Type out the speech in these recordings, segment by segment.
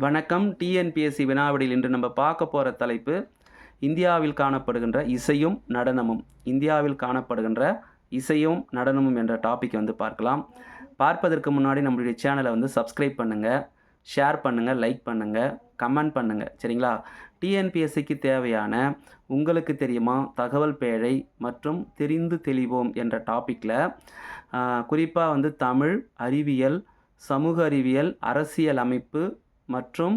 வணக்கம். டிஎன்பிஎஸ்சி வினாவிடையில் இன்று நம்ம பார்க்க போகிற தலைப்பு இந்தியாவில் காணப்படுகின்ற இசையும் நடனமும். இந்தியாவில் காணப்படுகின்ற இசையும் நடனமும் என்ற டாபிக் பார்க்கலாம். பார்ப்பதற்கு முன்னாடி நம்மளுடைய சேனலை சப்ஸ்கிரைப் பண்ணுங்கள், ஷேர் பண்ணுங்கள், லைக் பண்ணுங்கள், கமெண்ட் பண்ணுங்கள். சரிங்களா? டிஎன்பிஎஸ்சிக்கு தேவையான உங்களுக்கு தெரியுமா, தகவல் பேழை மற்றும் தெரிந்து தெளிவோம் என்ற டாப்பிக்கில் குறிப்பாக தமிழ், அறிவியல், சமூக அறிவியல், அரசியல் அமைப்பு மற்றும்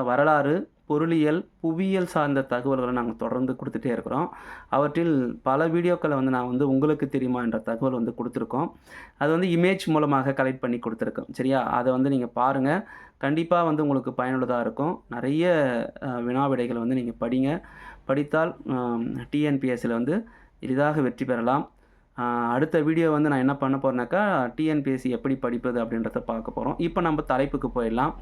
வரலாறு, பொருளியல், புவியியல் சார்ந்த தகவல்களை நாங்கள் தொடர்ந்து கொடுத்துட்டே இருக்கிறோம். அவற்றில் பல வீடியோக்களை நான் உங்களுக்கு தெரியுமா என்ற தகவல் கொடுத்துருக்கோம். அது இமேஜ் மூலமாக கலெக்ட் பண்ணி கொடுத்துருக்கோம். சரியா? அதை நீங்கள் பாருங்கள். கண்டிப்பாக உங்களுக்கு பயனுள்ளதாக இருக்கும். நிறைய வினாவிடைகளை நீங்கள் படிங்க. படித்தால் டிஎன்பிஎஸ்சியில் எளிதாக வெற்றி பெறலாம். அடுத்த வீடியோ நான் என்ன பண்ண போகிறேன்னாக்கா, டிஎன்பிஎஸ்சி எப்படி படிப்பது அப்படின்றத பார்க்க போகிறோம். இப்போ நம்ம தலைப்புக்கு போயிடலாம்.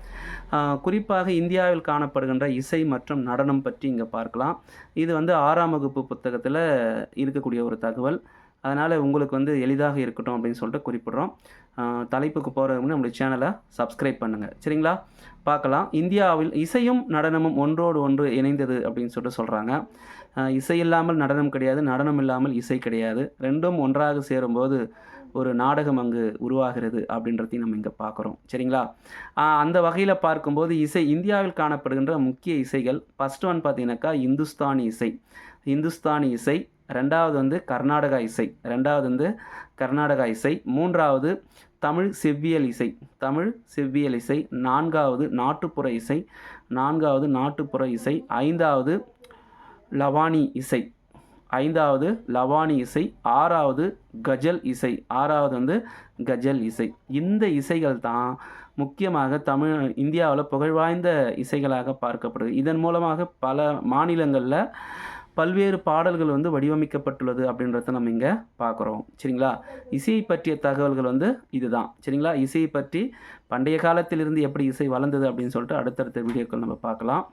குறிப்பாக இந்தியாவில் காணப்படுகின்ற இசை மற்றும் நடனம் பற்றி இங்கே பார்க்கலாம். இது 6ஆம் வகுப்பு புத்தகத்தில் இருக்கக்கூடிய ஒரு தகவல். அதனால் உங்களுக்கு எளிதாக இருக்கட்டும் அப்படின்னு சொல்லிட்டு குறிப்பிட்றோம். தலைப்புக்கு போகிறதுக்கு முன்னாடி நம்மளுடைய சேனலை சப்ஸ்கிரைப் பண்ணுங்கள். சரிங்களா? பார்க்கலாம். இந்தியாவில் இசையும் நடனமும் ஒன்றோடு ஒன்று இணைந்தது அப்படின்னு சொல்லிட்டு சொல்கிறாங்க. இசை இல்லாமல் நடனம் கிடையாது, நடனம் இல்லாமல் இசை கிடையாது. ரெண்டும் ஒன்றாக சேரும்போது ஒரு நாடகம் அங்கு உருவாகிறது அப்படின்றதையும் நம்ம இங்கே பார்க்குறோம். சரிங்களா? அந்த வகையில் பார்க்கும்போது இந்தியாவில் காணப்படுகின்ற முக்கிய இசைகள் ஃபஸ்ட்டு பார்த்தீங்கன்னாக்கா இந்துஸ்தானி இசை. இந்துஸ்தானி இசை. ரெண்டாவது கர்நாடகா இசை. கர்நாடகா இசை. மூன்றாவது தமிழ் செவ்வியல் இசை. தமிழ் செவ்வியல் இசை. நான்காவது நாட்டுப்புற இசை. நாட்டுப்புற இசை. ஐந்தாவது லவானி இசை. லவானி இசை. ஆறாவது கஜல் இசை. கஜல் இசை. இந்த இசைகள் தான் முக்கியமாக இந்தியாவில் புகழ்வாய்ந்த இசைகளாக பார்க்கப்படுது. இதன் மூலமாக பல மாநிலங்களில் பல்வேறு பாடல்கள் வடிவமைக்கப்பட்டுள்ளது அப்படின்றத நம்ம இங்கே பார்க்குறோம். சரிங்களா? இசையை பற்றிய தகவல்கள் இதுதான். சரிங்களா? இசையை பற்றி பண்டைய காலத்திலிருந்து எப்படி இசை வளர்ந்தது அப்படின்னு சொல்லிட்டு அடுத்தடுத்த வீடியோக்கள் நம்ம பார்க்கலாம்.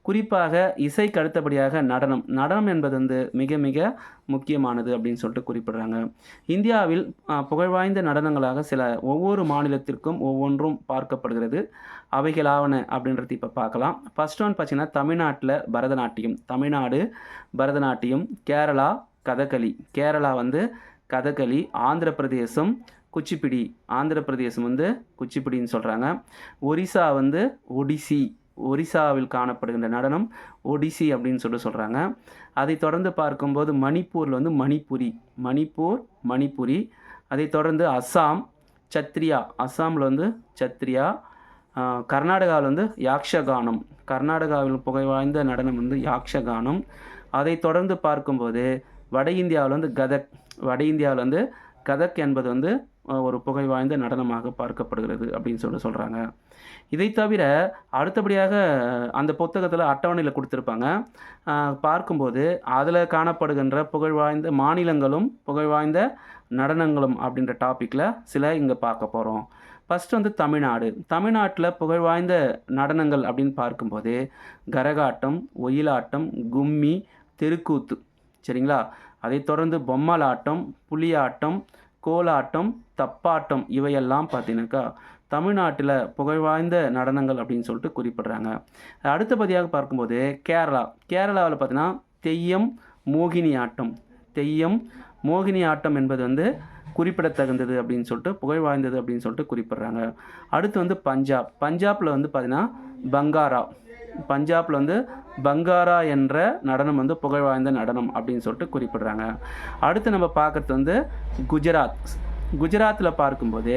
குறிப்பாக இசைக்கு அடுத்தபடியாக நடனம் என்பது மிக மிக முக்கியமானது அப்படின்னு சொல்லிட்டு குறிப்பிடுறாங்க. இந்தியாவில் புகழ்வாய்ந்த நடனங்களாக ஒவ்வொரு மாநிலத்திற்கும் ஒவ்வொன்றும் பார்க்கப்படுகிறது. அவைகளாவன அப்படின்றது இப்போ பார்க்கலாம். ஃபர்ஸ்ட் பார்த்தீங்கன்னா தமிழ்நாட்டில் பரதநாட்டியம். தமிழ்நாடு பரதநாட்டியம். கேரளா கதகளி. கேரளா கதகளி. ஆந்திர பிரதேசம் குச்சிப்பிடி. ஆந்திர பிரதேசம் குச்சிப்பிடின்னு சொல்கிறாங்க. ஒரிசா ஒடிசி. ஒரிசாவில் காணப்படுகின்ற நடனம் ஒடிசி அப்படின்னு சொல்கிறாங்க. அதை தொடர்ந்து பார்க்கும்போது மணிப்பூரில் மணிப்புரி. மணிப்புரி. அதை தொடர்ந்து அஸ்ஸாம் சத்ரியா. அஸ்ஸாமில் சத்ரியா. கர்நாடகாவில் யாக்ஷகானம். கர்நாடகாவில் புகழ்வாய்ந்த நடனம் யாக்ஷகானம். அதை தொடர்ந்து பார்க்கும்போது வட இந்தியாவில் கதக். வட இந்தியாவில் கதக் என்பது ஒரு புகழ்வாய்ந்த நடனமாக பார்க்கப்படுகிறது அப்படின்னு சொல்கிறாங்க. இதை தவிர அடுத்தபடியாக அந்த புத்தகத்தில் அட்டவணையில் கொடுத்துருப்பாங்க. பார்க்கும்போது அதில் காணப்படுகின்ற புகழ்வாய்ந்த மாநிலங்களும் புகழ்வாய்ந்த நடனங்களும் அப்படின்ற டாப்பிக்கில் சில இங்கே பார்க்க போகிறோம். ஃபஸ்ட்டு தமிழ்நாடு. தமிழ்நாட்டில் புகழ்வாய்ந்த நடனங்கள் அப்படின்னு பார்க்கும்போது கரகாட்டம், ஒயிலாட்டம், கும்மி, தெருக்கூத்து. சரிங்களா? அதை தொடர்ந்து பொம்மலாட்டம், புலியாட்டம், கோலாட்டம், தப்பாட்டம் இவையெல்லாம் பார்த்தீங்கன்னாக்கா தமிழ்நாட்டில் புகழ்வாய்ந்த நடனங்கள் அப்படின்னு சொல்லிட்டு குறிப்பிட்றாங்க. அடுத்தபடியாக பார்க்கும்போது கேரளாவில் பார்த்தீங்கன்னா தெய்யம், மோகினி ஆட்டம். தெய்யம், மோகினி ஆட்டம் என்பது குறிப்பிடத்தகுந்தது அப்படின்னு சொல்லிட்டு புகழ்வாய்ந்தது அப்படின்னு சொல்லிட்டு குறிப்பிட்றாங்க. அடுத்து பஞ்சாபில் பார்த்தீங்கன்னா பங்காரா. பஞ்சாபில் பங்காரா என்ற நடனம் புகழ்வாய்ந்த நடனம் அப்படின்னு சொல்லிட்டு குறிப்பிட்றாங்க. அடுத்து நம்ம பார்க்குறது குஜராத். குஜராத்தில் பார்க்கும்போது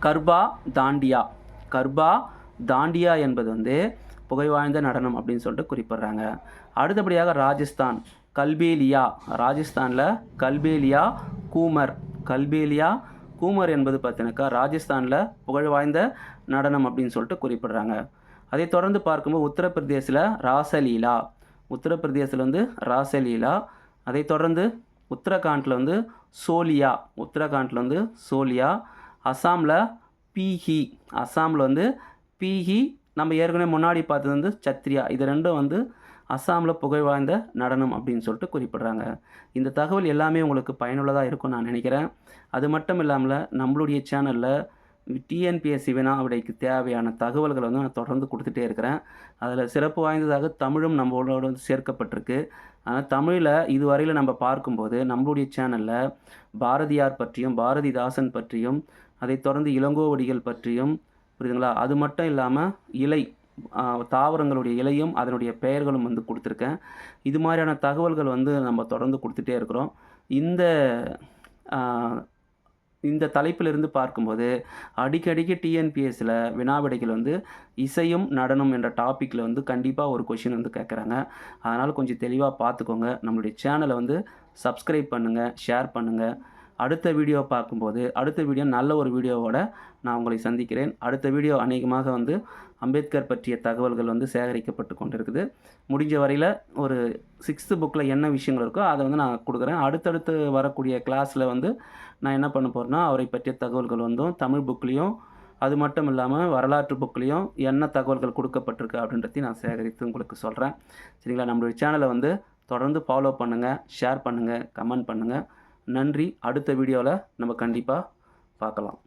கர்பா தாண்டியா. கர்பா தாண்டியா என்பது புகழ்வாய்ந்த நடனம் அப்படின்னு சொல்லிட்டு குறிப்பிட்றாங்க. அடுத்தபடியாக ராஜஸ்தான். கல்பேலியா. ராஜஸ்தானில் கல்பேலியா கூமர். கல்பேலியா கூமர் என்பது பார்த்தீங்கன்னாக்கா ராஜஸ்தானில் புகழ்வாய்ந்த நடனம் அப்படின்னு சொல்லிட்டு குறிப்பிட்றாங்க. அதை தொடர்ந்து பார்க்கும்போது உத்தரப்பிரதேசில் ராசலீலா. உத்தரப்பிரதேசில் ராசலீலா. அதை தொடர்ந்து உத்தரகாண்டில் சோலியா. உத்தரகாண்டில் சோலியா. அஸ்ஸாமில் பீஹி. அஸ்ஸாமில் பீஹி. நம்ம ஏற்கனவே முன்னாடி பார்த்தது சத்ரியா. இது ரெண்டும் அஸ்ஸாமில் புகழ்வாய்ந்த நடனம் அப்படின்னு சொல்லிட்டு குறிப்பிட்றாங்க. இந்த தகவல் எல்லாமே உங்களுக்கு பயனுள்ளதாக இருக்கும்னு நான் நினைக்கிறேன். அது மட்டும் இல்லாமல் நம்மளுடைய சேனலில் டிஎன்பிஎஸ்சி வினாவிடைக்கு தேவையான தகவல்களை வந்து நான் தொடர்ந்து கொடுத்துட்டே இருக்கிறேன். அதில் சிறப்பு வாய்ந்ததாக தமிழும் நம்மளோட வந்து சேர்க்கப்பட்டிருக்கு. ஆனால் தமிழில் இதுவரையில் நம்ம பார்க்கும்போது நம்மளுடைய சேனலில் பாரதியார் பற்றியும் பாரதிதாசன் பற்றியும் அதைத் தொடர்ந்து இளங்கோவடிகள் பற்றியும் புரியுதுங்களா, அது மட்டும் இல்லாமல் இலை தாவரங்களுடைய இலையும் அதனுடைய பெயர்களும் வந்து கொடுத்துருக்கேன். இது மாதிரியான தகவல்கள் வந்து நம்ம தொடர்ந்து கொடுத்துட்டே இருக்கிறோம். இந்த தலைப்பிலிருந்து பார்க்கும்போது அடிக்கடிக்கு டிஎன்பிஎஸ்சியில் வினாவிடைகள் வந்து இசையும் நடனம் என்ற டாப்பிக்கில் வந்து கண்டிப்பாக ஒரு கொஷின் வந்து கேட்குறாங்க. அதனால் கொஞ்சம் தெளிவாக பார்த்துக்கோங்க. நம்மளுடைய சேனலை வந்து சப்ஸ்கிரைப் பண்ணுங்கள், ஷேர் பண்ணுங்கள். அடுத்த வீடியோ பார்க்கும்போது அடுத்த வீடியோ நல்ல ஒரு வீடியோவோட நான் உங்களை சந்திக்கிறேன். அடுத்த வீடியோ அநேகமாக வந்து அம்பேத்கர் பற்றிய தகவல்கள் வந்து சேகரிக்கப்பட்டு கொண்டிருக்குது. முடிஞ்ச வரையில் ஒரு 6th புக்கில் என்ன விஷயங்கள் இருக்கோ அதை வந்து நான் கொடுக்குறேன். அடுத்தடுத்து வரக்கூடிய கிளாஸில் வந்து நான் என்ன பண்ண போகிறேன்னா அவரை பற்றிய தகவல்கள் வந்தும் தமிழ் புக்லேயும் அது மட்டும் இல்லாமல் வரலாற்று புக்லேயும் என்ன தகவல்கள் கொடுக்கப்பட்டிருக்கு அப்படின்றதையும் நான் சேகரித்து உங்களுக்கு சொல்கிறேன். சரிங்களா? நம்மளுடைய சேனலை வந்து தொடர்ந்து ஃபாலோ பண்ணுங்கள், ஷேர் பண்ணுங்கள், கமெண்ட் பண்ணுங்கள். நன்றி. அடுத்த வீடியோவில் நம்ம கண்டிப்பாக பார்க்கலாம்.